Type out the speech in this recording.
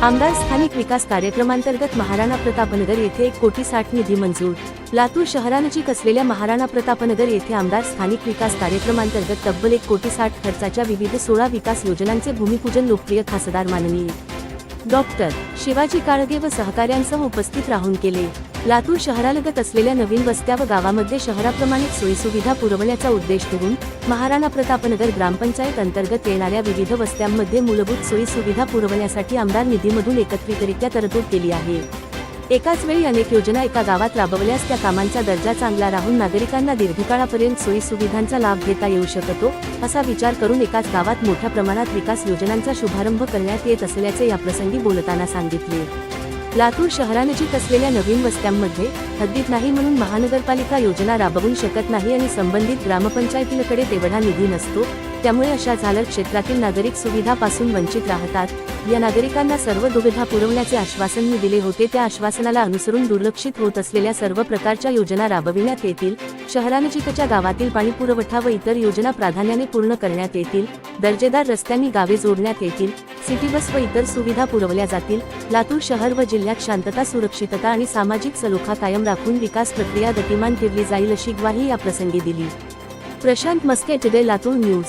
आमदार स्थानिक विकास कार्यक्रमांतर्गत महाराणा प्रतापनगर येथे 1,60,00,000 निधी मंजूर। लातूर शहरानजीक असलेल्या महाराणा प्रतापनगर येथे आमदार स्थानिक विकास कार्यक्रमांतर्गत तब्बल 1,60,00,000 खर्चाच्या विविध 16 विकास योजनांचे भूमिपूजन लोकप्रिय खासदार माननीय डॉक्टर शिवाजी काळगे व सहकाऱ्यांसह उपस्थित राहून केले। लातूर शहरालगत असलेल्या नवीन वस्त्या व गावामध्ये शहराप्रमाणेच सोयीसुविधा पुरवण्याचा उद्देश ठेवून महाराणा प्रतापनगर ग्रामपंचायत अंतर्गत येणाऱ्या विविध वस्त्यांमध्ये मूलभूत सोयीसुविधा पुरवण्यासाठी आमदार निधीमधून एकत्रितरित्या तरतूद केली आहे। एकाच वेळी अनेक योजना एका गावात राबवल्यास त्या कामांचा दर्जा चांगला राहून नागरिकांना दीर्घकाळापर्यंत सोयीसुविधांचा लाभ घेता येऊ शकतो, असा विचार करून एकाच गावात मोठ्या प्रमाणात विकास योजनांचा शुभारंभ करण्यात येत असल्याचे याप्रसंगी बोलताना सांगितले। लातूर शहरानजीक असलेल्या नवीन वस्त्यांमध्ये हद्दीत नाही म्हणून महानगरपालिका योजना राबवू शकत नाही आणि संबंधित ग्रामपंचायतींकडे तेवढा निधी नसतो, त्यामुळे अशा झालर क्षेत्रातील नागरिक सुविधापासून वंचित राहतात। या नागरिकांना सर्व दुविधा पुरवण्याचे आश्वासन मी दिले होते, त्या आश्वासनाला अनुसरून दुर्लक्षित होत असलेल्या सर्व प्रकारच्या योजना राबविण्यात येतील। शहरानजीकच्या गावातील पाणी पुरवठा व इतर योजना प्राधान्याने पूर्ण करण्यात येतील। दर्जेदार रस्त्यांनी गावे जोडण्यात येतील। सिटी बस व इतर सुविधा पुरवल्या जातील। लातूर शहर व जिल्ह्यात शांतता, सुरक्षितता आणि सामाजिक सलोखा कायम राखून विकास प्रक्रिया गतिमान ठेवली जाईल, अशी ग्वाही या प्रसंगी दिली। Prashant Maske, today Latur news.